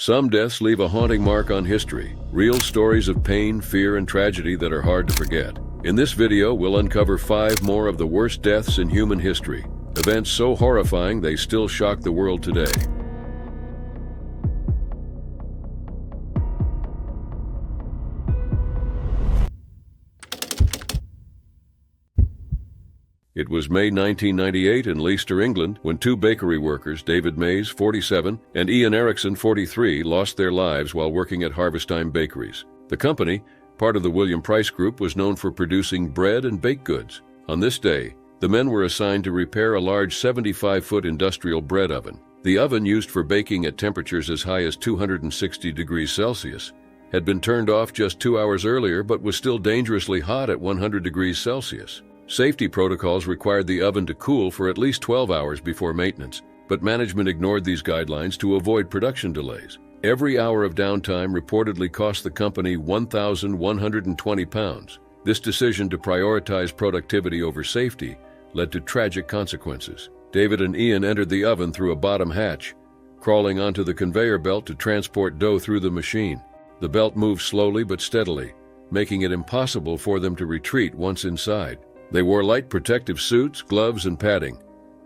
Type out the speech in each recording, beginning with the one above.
Some deaths leave a haunting mark on history, real stories of pain, fear, and tragedy that are hard to forget. In this video, we'll uncover 5 more of the worst deaths in human history, events so horrifying they still shock the world today. It was May 1998 in Leicester, England, when 2 bakery workers, David Mays, 47, and Ian Erickson, 43, lost their lives while working at Harvest-Time Bakeries. The company, part of the William Price Group, was known for producing bread and baked goods. On this day, the men were assigned to repair a large 75-foot industrial bread oven. The oven, used for baking at temperatures as high as 260 degrees Celsius, had been turned off just 2 hours earlier but was still dangerously hot at 100 degrees Celsius. Safety protocols required the oven to cool for at least 12 hours before maintenance, but management ignored these guidelines to avoid production delays. Every hour of downtime reportedly cost the company £1,120. This decision to prioritize productivity over safety led to tragic consequences. David and Ian entered the oven through a bottom hatch, crawling onto the conveyor belt to transport dough through the machine. The belt moved slowly but steadily, making it impossible for them to retreat once inside. They wore light protective suits, gloves, and padding,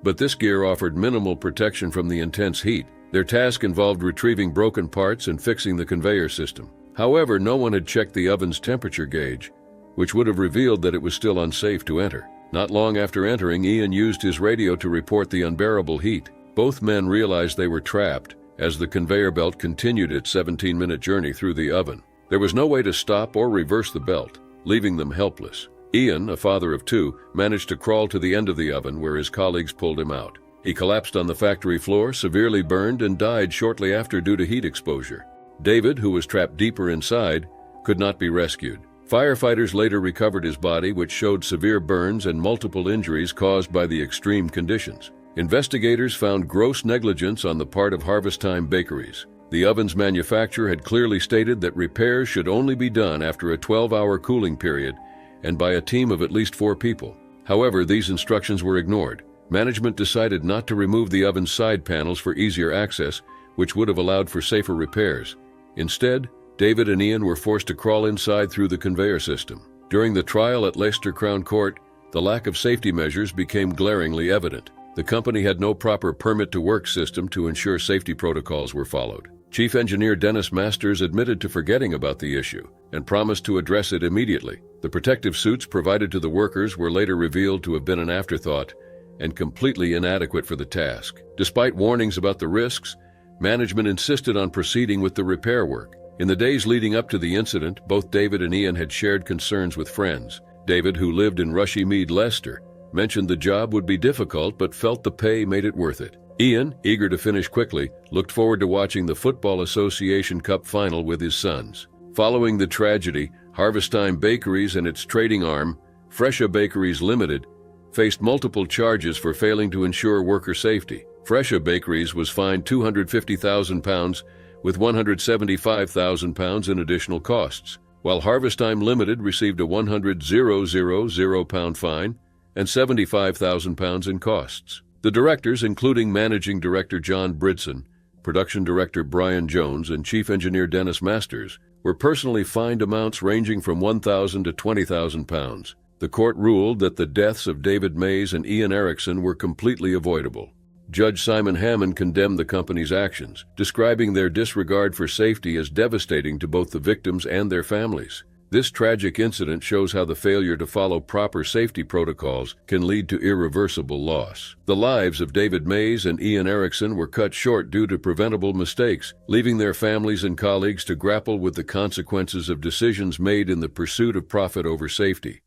but this gear offered minimal protection from the intense heat. Their task involved retrieving broken parts and fixing the conveyor system. However, no one had checked the oven's temperature gauge, which would have revealed that it was still unsafe to enter. Not long after entering, Ian used his radio to report the unbearable heat. Both men realized they were trapped as the conveyor belt continued its 17-minute journey through the oven. There was no way to stop or reverse the belt, leaving them helpless. Ian, a father of 2, managed to crawl to the end of the oven where his colleagues pulled him out. He collapsed on the factory floor, severely burned, and died shortly after due to heat exposure. David, who was trapped deeper inside, could not be rescued. Firefighters later recovered his body, which showed severe burns and multiple injuries caused by the extreme conditions. Investigators found gross negligence on the part of Harvest-Time Bakeries. The oven's manufacturer had clearly stated that repairs should only be done after a 12-hour cooling period and by a team of at least 4 people. However, these instructions were ignored. Management decided not to remove the oven's side panels for easier access, which would have allowed for safer repairs. Instead, David and Ian were forced to crawl inside through the conveyor system. During the trial at Leicester Crown Court, the lack of safety measures became glaringly evident. The company had no proper permit-to-work system to ensure safety protocols were followed. Chief Engineer Dennis Masters admitted to forgetting about the issue and promised to address it immediately. The protective suits provided to the workers were later revealed to have been an afterthought and completely inadequate for the task. Despite warnings about the risks, management insisted on proceeding with the repair work. In the days leading up to the incident, both David and Ian had shared concerns with friends. David, who lived in Rushmead, Leicester, mentioned the job would be difficult but felt the pay made it worth it. Ian, eager to finish quickly, looked forward to watching the Football Association Cup final with his sons. Following the tragedy, Harvest-Time Bakeries and its trading arm, Fresha Bakeries Limited, faced multiple charges for failing to ensure worker safety. Fresha Bakeries was fined £250,000 with £175,000 in additional costs, while Harvest-Time Limited received a £100,000 fine and £75,000 in costs. The directors, including Managing Director John Bridson, Production Director Brian Jones, and Chief Engineer Dennis Masters, were personally fined amounts ranging from £1,000 to £20,000. The court ruled that the deaths of David Mays and Ian Erickson were completely avoidable. Judge Simon Hammond condemned the company's actions, describing their disregard for safety as devastating to both the victims and their families. This tragic incident shows how the failure to follow proper safety protocols can lead to irreversible loss. The lives of David Mays and Ian Erickson were cut short due to preventable mistakes, leaving their families and colleagues to grapple with the consequences of decisions made in the pursuit of profit over safety.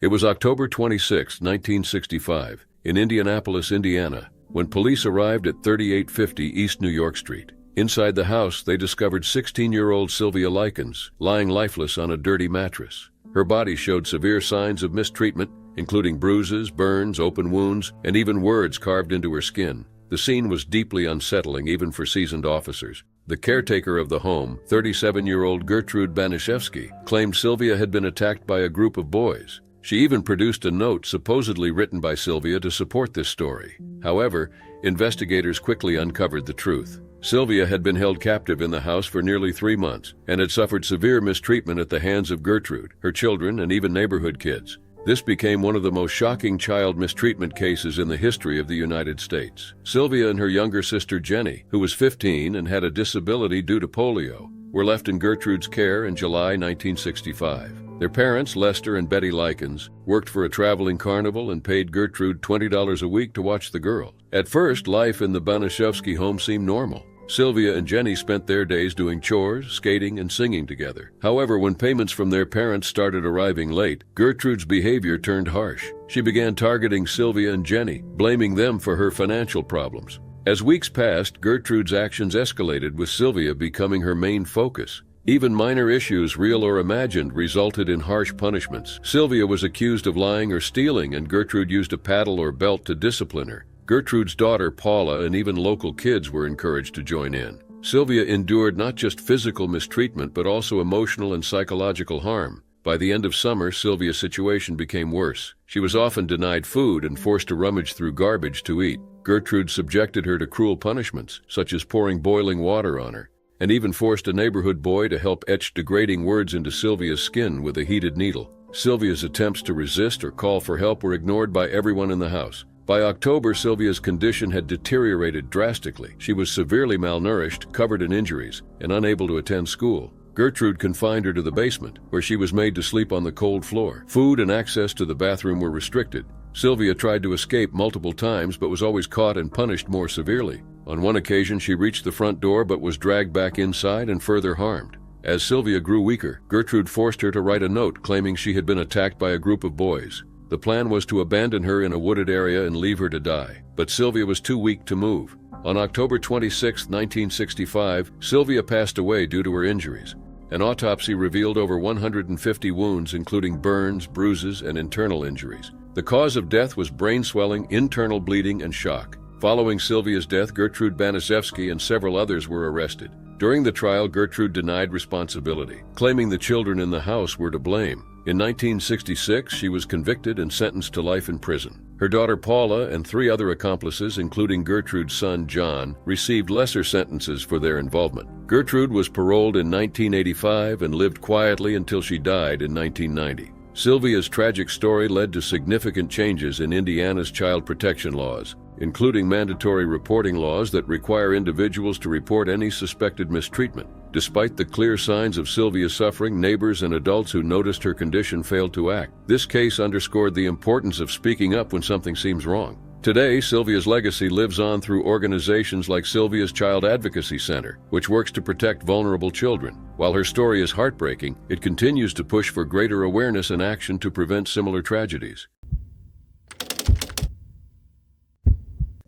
It was October 26, 1965, in Indianapolis, Indiana, when police arrived at 3850 East New York Street. Inside the house, they discovered 16-year-old Sylvia Likens lying lifeless on a dirty mattress. Her body showed severe signs of mistreatment, including bruises, burns, open wounds, and even words carved into her skin. The scene was deeply unsettling even for seasoned officers. The caretaker of the home, 37-year-old Gertrude Banishevsky, claimed Sylvia had been attacked by a group of boys. She even produced a note supposedly written by Sylvia to support this story. However, investigators quickly uncovered the truth. Sylvia had been held captive in the house for nearly 3 months and had suffered severe mistreatment at the hands of Gertrude, her children, and even neighborhood kids. This became one of the most shocking child mistreatment cases in the history of the United States. Sylvia and her younger sister Jenny, who was 15 and had a disability due to polio, were left in Gertrude's care in July 1965. Their parents, Lester and Betty Likens, worked for a traveling carnival and paid Gertrude $20 a week to watch the girl. At first, life in the Banaszewski home seemed normal. Sylvia and Jenny spent their days doing chores, skating, and singing together. However, when payments from their parents started arriving late, Gertrude's behavior turned harsh. She began targeting Sylvia and Jenny, blaming them for her financial problems. As weeks passed, Gertrude's actions escalated, with Sylvia becoming her main focus. Even minor issues, real or imagined, resulted in harsh punishments. Sylvia was accused of lying or stealing, and Gertrude used a paddle or belt to discipline her. Gertrude's daughter, Paula, and even local kids were encouraged to join in. Sylvia endured not just physical mistreatment, but also emotional and psychological harm. By the end of summer, Sylvia's situation became worse. She was often denied food and forced to rummage through garbage to eat. Gertrude subjected her to cruel punishments, such as pouring boiling water on her, and even forced a neighborhood boy to help etch degrading words into Sylvia's skin with a heated needle. Sylvia's attempts to resist or call for help were ignored by everyone in the house. By October, Sylvia's condition had deteriorated drastically. She was severely malnourished, covered in injuries, and unable to attend school. Gertrude confined her to the basement, where she was made to sleep on the cold floor. Food and access to the bathroom were restricted. Sylvia tried to escape multiple times, but was always caught and punished more severely. On one occasion, she reached the front door but was dragged back inside and further harmed. As Sylvia grew weaker, Gertrude forced her to write a note claiming she had been attacked by a group of boys. The plan was to abandon her in a wooded area and leave her to die, but Sylvia was too weak to move. On October 26, 1965, Sylvia passed away due to her injuries. An autopsy revealed over 150 wounds, including burns, bruises, and internal injuries. The cause of death was brain swelling, internal bleeding, and shock. Following Sylvia's death, Gertrude Banaszewski and several others were arrested. During the trial, Gertrude denied responsibility, claiming the children in the house were to blame. In 1966, she was convicted and sentenced to life in prison. Her daughter Paula and 3 other accomplices, including Gertrude's son John, received lesser sentences for their involvement. Gertrude was paroled in 1985 and lived quietly until she died in 1990. Sylvia's tragic story led to significant changes in Indiana's child protection laws, including mandatory reporting laws that require individuals to report any suspected mistreatment. Despite the clear signs of Sylvia's suffering, neighbors and adults who noticed her condition failed to act. This case underscored the importance of speaking up when something seems wrong. Today, Sylvia's legacy lives on through organizations like Sylvia's Child Advocacy Center, which works to protect vulnerable children. While her story is heartbreaking, it continues to push for greater awareness and action to prevent similar tragedies.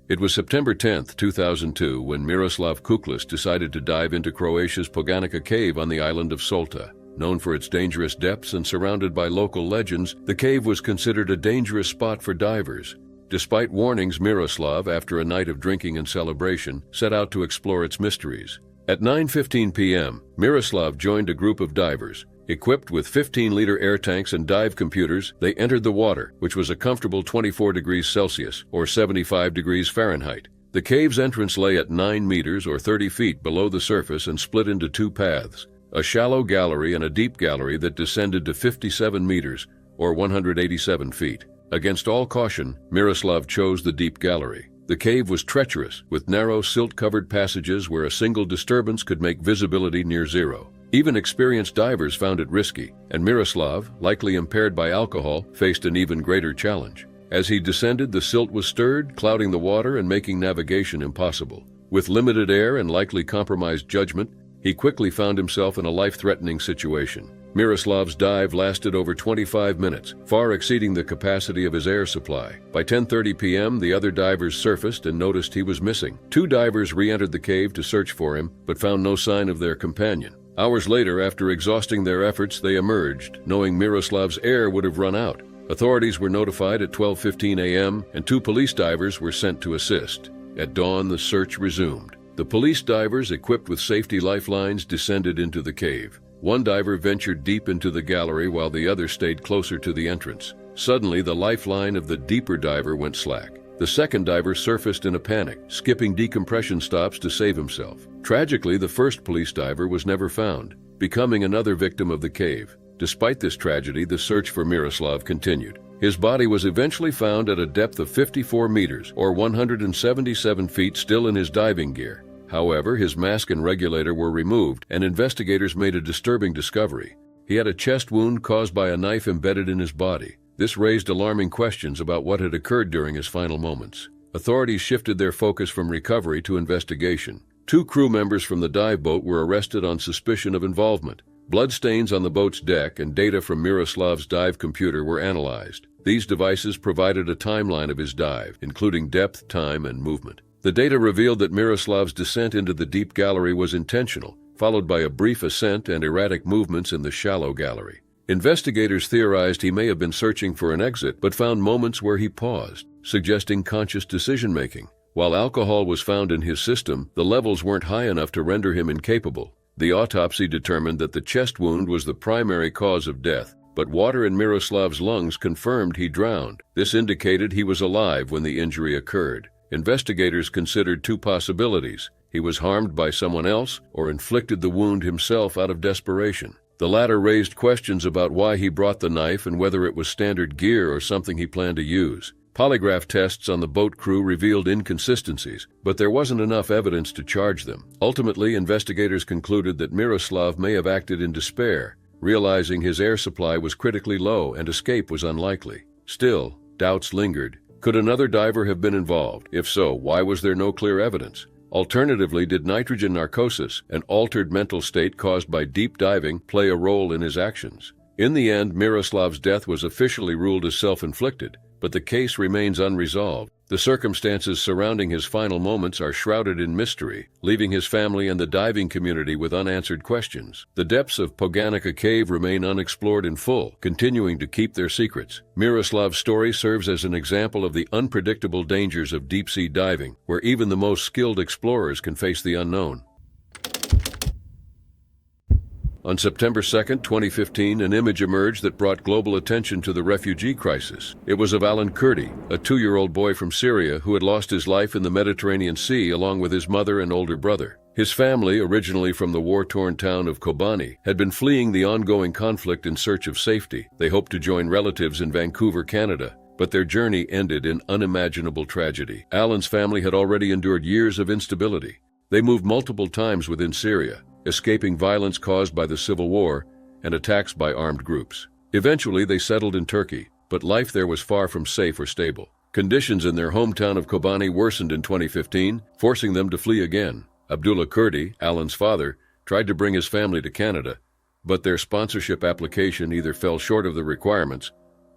It was September 10, 2002, when Miroslav Kuklis decided to dive into Croatia's Poganica cave on the island of Solta. Known for its dangerous depths and surrounded by local legends, the cave was considered a dangerous spot for divers. Despite warnings, Miroslav, after a night of drinking and celebration, set out to explore its mysteries. At 9:15 p.m., Miroslav joined a group of divers. Equipped with 15-liter air tanks and dive computers, they entered the water, which was a comfortable 24 degrees Celsius, or 75 degrees Fahrenheit. The cave's entrance lay at 9 meters, or 30 feet, below the surface and split into 2 paths, a shallow gallery and a deep gallery that descended to 57 meters, or 187 feet. Against all caution, Miroslav chose the deep gallery. The cave was treacherous, with narrow, silt-covered passages where a single disturbance could make visibility near zero. Even experienced divers found it risky, and Miroslav, likely impaired by alcohol, faced an even greater challenge. As he descended, the silt was stirred, clouding the water and making navigation impossible. With limited air and likely compromised judgment, he quickly found himself in a life-threatening situation. Miroslav's dive lasted over 25 minutes, far exceeding the capacity of his air supply. By 10:30 p.m., the other divers surfaced and noticed he was missing. 2 divers re-entered the cave to search for him, but found no sign of their companion. Hours later, after exhausting their efforts, they emerged, knowing Miroslav's air would have run out. Authorities were notified at 12:15 a.m., and 2 police divers were sent to assist. At dawn, the search resumed. The police divers, equipped with safety lifelines, descended into the cave. One diver ventured deep into the gallery while the other stayed closer to the entrance. Suddenly, the lifeline of the deeper diver went slack. The second diver surfaced in a panic, skipping decompression stops to save himself. Tragically, the first police diver was never found, becoming another victim of the cave. Despite this tragedy, the search for Miroslav continued. His body was eventually found at a depth of 54 meters, or 177 feet, still in his diving gear. However, his mask and regulator were removed, and investigators made a disturbing discovery. He had a chest wound caused by a knife embedded in his body. This raised alarming questions about what had occurred during his final moments. Authorities shifted their focus from recovery to investigation. 2 crew members from the dive boat were arrested on suspicion of involvement. Bloodstains on the boat's deck and data from Miroslav's dive computer were analyzed. These devices provided a timeline of his dive, including depth, time, and movement. The data revealed that Miroslav's descent into the deep gallery was intentional, followed by a brief ascent and erratic movements in the shallow gallery. Investigators theorized he may have been searching for an exit, but found moments where he paused, suggesting conscious decision-making. While alcohol was found in his system, the levels weren't high enough to render him incapable. The autopsy determined that the chest wound was the primary cause of death, but water in Miroslav's lungs confirmed he drowned. This indicated he was alive when the injury occurred. Investigators considered 2 possibilities. He was harmed by someone else or inflicted the wound himself out of desperation. The latter raised questions about why he brought the knife and whether it was standard gear or something he planned to use. Polygraph tests on the boat crew revealed inconsistencies, but there wasn't enough evidence to charge them. Ultimately, investigators concluded that Miroslav may have acted in despair, realizing his air supply was critically low and escape was unlikely. Still, doubts lingered. Could another diver have been involved? If so, why was there no clear evidence? Alternatively, did nitrogen narcosis, an altered mental state caused by deep diving, play a role in his actions? In the end, Miroslav's death was officially ruled as self-inflicted, but the case remains unresolved. The circumstances surrounding his final moments are shrouded in mystery, leaving his family and the diving community with unanswered questions. The depths of Poganica Cave remain unexplored in full, continuing to keep their secrets. Miroslav's story serves as an example of the unpredictable dangers of deep-sea diving, where even the most skilled explorers can face the unknown. On September 2, 2015, an image emerged that brought global attention to the refugee crisis. It was of Alan Kurdi, a 2-year-old boy from Syria who had lost his life in the Mediterranean Sea along with his mother and older brother. His family, originally from the war-torn town of Kobani, had been fleeing the ongoing conflict in search of safety. They hoped to join relatives in Vancouver, Canada, but their journey ended in unimaginable tragedy. Alan's family had already endured years of instability. They moved multiple times within Syria, escaping violence caused by the civil war and attacks by armed groups. Eventually, they settled in Turkey, but life there was far from safe or stable. Conditions in their hometown of Kobani worsened in 2015, forcing them to flee again. Abdullah Kurdi, Alan's father, tried to bring his family to Canada, but their sponsorship application either fell short of the requirements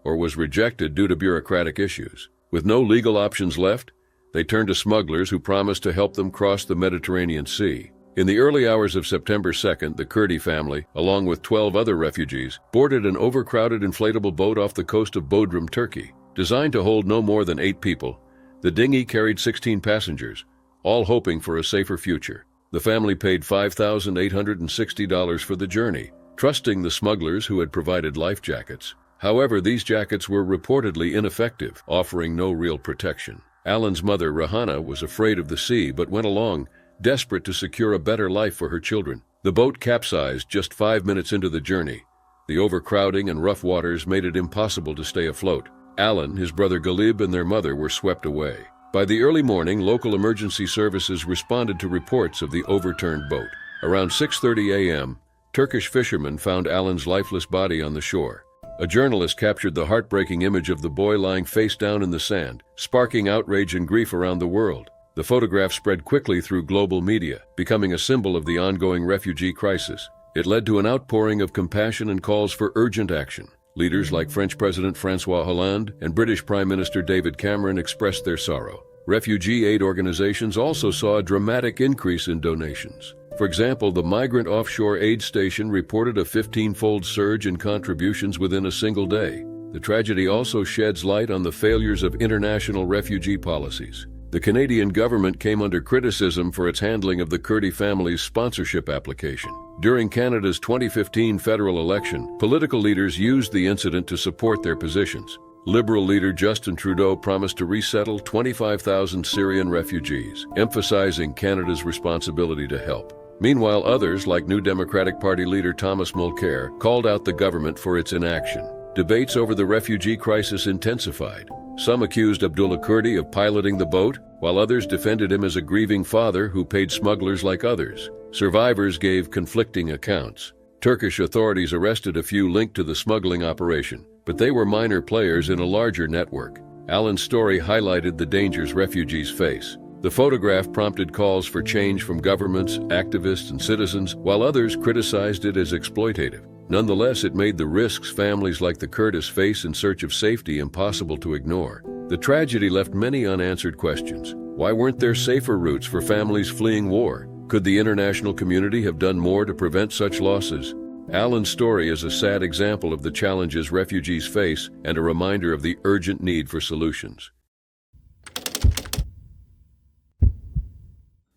or was rejected due to bureaucratic issues. With no legal options left, they turned to smugglers who promised to help them cross the Mediterranean Sea. In the early hours of September 2nd, the Kurdi family, along with 12 other refugees, boarded an overcrowded inflatable boat off the coast of Bodrum, Turkey. Designed to hold no more than 8 people, the dinghy carried 16 passengers, all hoping for a safer future. The family paid $5,860 for the journey, trusting the smugglers who had provided life jackets. However, these jackets were reportedly ineffective, offering no real protection. Alan's mother, Rahana, was afraid of the sea but went along, desperate to secure a better life for her children. The boat capsized just 5 minutes into the journey. The overcrowding and rough waters made it impossible to stay afloat. Alan, his brother Galib, and their mother were swept away. By the early morning, local emergency services responded to reports of the overturned boat. Around 6:30 a.m., Turkish fishermen found Alan's lifeless body on the shore. A journalist captured the heartbreaking image of the boy lying face down in the sand, sparking outrage and grief around the world. The photograph spread quickly through global media, becoming a symbol of the ongoing refugee crisis. It led to an outpouring of compassion and calls for urgent action. Leaders like French President François Hollande and British Prime Minister David Cameron expressed their sorrow. Refugee aid organizations also saw a dramatic increase in donations. For example, the Migrant Offshore Aid Station reported a 15-fold surge in contributions within a single day. The tragedy also sheds light on the failures of international refugee policies. The Canadian government came under criticism for its handling of the Kurdi family's sponsorship application. During Canada's 2015 federal election, political leaders used the incident to support their positions. Liberal leader Justin Trudeau promised to resettle 25,000 Syrian refugees, emphasizing Canada's responsibility to help. Meanwhile, others, like New Democratic Party leader Thomas Mulcair, called out the government for its inaction. Debates over the refugee crisis intensified. Some accused Abdullah Kurdi of piloting the boat, while others defended him as a grieving father who paid smugglers like others. Survivors gave conflicting accounts. Turkish authorities arrested a few linked to the smuggling operation, but they were minor players in a larger network. Alan's story highlighted the dangers refugees face. The photograph prompted calls for change from governments, activists, and citizens, while others criticized it as exploitative. Nonetheless, it made the risks families like the Curtis face in search of safety impossible to ignore. The tragedy left many unanswered questions. Why weren't there safer routes for families fleeing war? Could the international community have done more to prevent such losses? Alan's story is a sad example of the challenges refugees face and a reminder of the urgent need for solutions.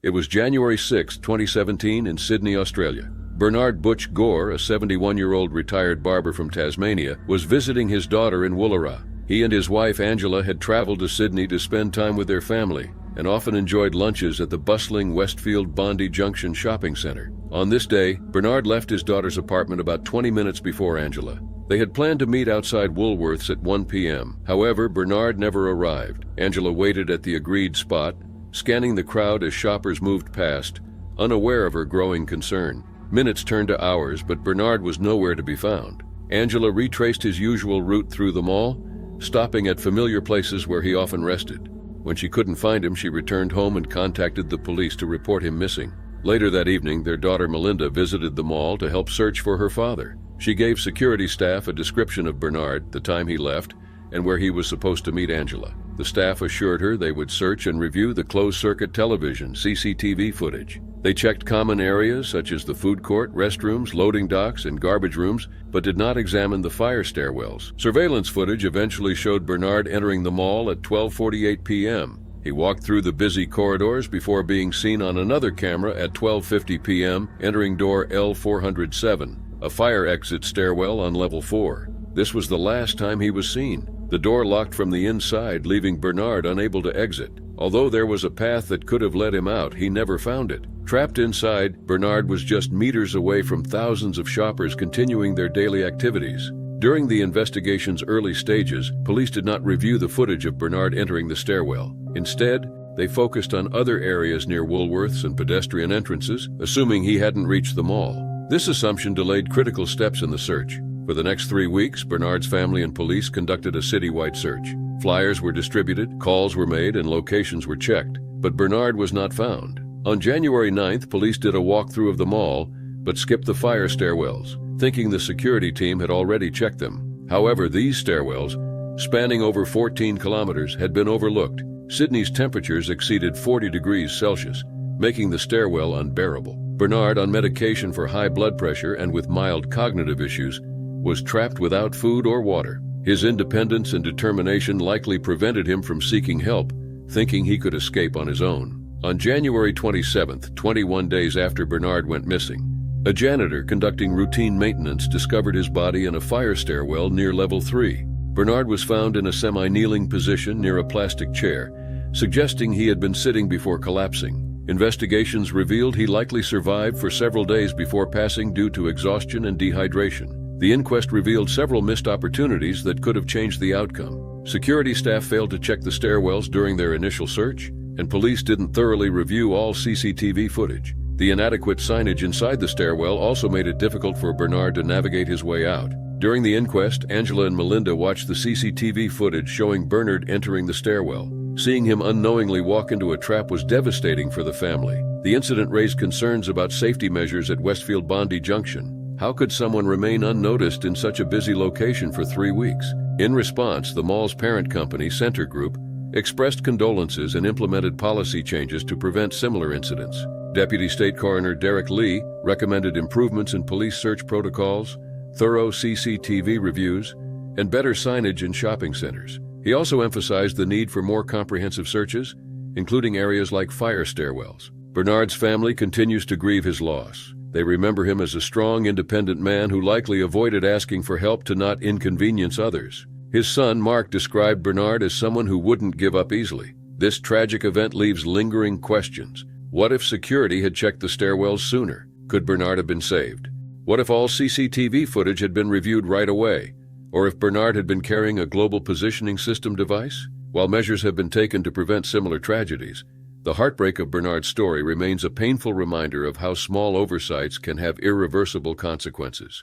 It was January 6, 2017 in Sydney, Australia. Bernard Butch Gore, a 71-year-old retired barber from Tasmania, was visiting his daughter in Woollera. He and his wife Angela had traveled to Sydney to spend time with their family and often enjoyed lunches at the bustling Westfield Bondi Junction shopping center. On this day, Bernard left his daughter's apartment about 20 minutes before Angela. They had planned to meet outside Woolworths at 1 p.m. However, Bernard never arrived. Angela waited at the agreed spot, scanning the crowd as shoppers moved past, unaware of her growing concern. Minutes turned to hours, but Bernard was nowhere to be found. Angela retraced his usual route through the mall, stopping at familiar places where he often rested. When she couldn't find him, she returned home and contacted the police to report him missing. Later that evening, their daughter Melinda visited the mall to help search for her father. She gave security staff a description of Bernard, the time he left, and where he was supposed to meet Angela. The staff assured her they would search and review the closed-circuit television, CCTV footage. They checked common areas such as the food court, restrooms, loading docks, and garbage rooms, but did not examine the fire stairwells. Surveillance footage eventually showed Bernard entering the mall at 12:48 p.m. He walked through the busy corridors before being seen on another camera at 12:50 p.m., entering door L407, a fire exit stairwell on level 4. This was the last time he was seen. The door locked from the inside, leaving Bernard unable to exit. Although there was a path that could have led him out, he never found it. Trapped inside, Bernard was just meters away from thousands of shoppers continuing their daily activities. During the investigation's early stages, police did not review the footage of Bernard entering the stairwell. Instead, they focused on other areas near Woolworths and pedestrian entrances, assuming he hadn't reached the mall. This assumption delayed critical steps in the search. For the next 3 weeks, Bernard's family and police conducted a citywide search. Flyers were distributed, calls were made, and locations were checked. But Bernard was not found. On January 9th, police did a walkthrough of the mall, but skipped the fire stairwells, thinking the security team had already checked them. However, these stairwells, spanning over 14 kilometers, had been overlooked. Sydney's temperatures exceeded 40 degrees Celsius, making the stairwell unbearable. Bernard, on medication for high blood pressure and with mild cognitive issues, was trapped without food or water. His independence and determination likely prevented him from seeking help, thinking he could escape on his own. On January 27th, 21 days after Bernard went missing, a janitor conducting routine maintenance discovered his body in a fire stairwell near level 3. Bernard was found in a semi-kneeling position near a plastic chair, suggesting he had been sitting before collapsing. Investigations revealed he likely survived for several days before passing due to exhaustion and dehydration. The inquest revealed several missed opportunities that could have changed the outcome. Security staff failed to check the stairwells during their initial search, and police didn't thoroughly review all CCTV footage. The inadequate signage inside the stairwell also made it difficult for Bernard to navigate his way out. During the inquest, Angela and Melinda watched the CCTV footage showing Bernard entering the stairwell. Seeing him unknowingly walk into a trap was devastating for the family. The incident raised concerns about safety measures at Westfield Bondi Junction. How could someone remain unnoticed in such a busy location for 3 weeks? In response, the mall's parent company, Center Group, expressed condolences and implemented policy changes to prevent similar incidents. Deputy State Coroner Derek Lee recommended improvements in police search protocols, thorough CCTV reviews, and better signage in shopping centers. He also emphasized the need for more comprehensive searches, including areas like fire stairwells. Bernard's family continues to grieve his loss. They remember him as a strong, independent man who likely avoided asking for help to not inconvenience others. His son, Mark, described Bernard as someone who wouldn't give up easily. This tragic event leaves lingering questions. What if security had checked the stairwells sooner? Could Bernard have been saved? What if all CCTV footage had been reviewed right away? Or if Bernard had been carrying a global positioning system device? While measures have been taken to prevent similar tragedies, the heartbreak of Bernard's story remains a painful reminder of how small oversights can have irreversible consequences.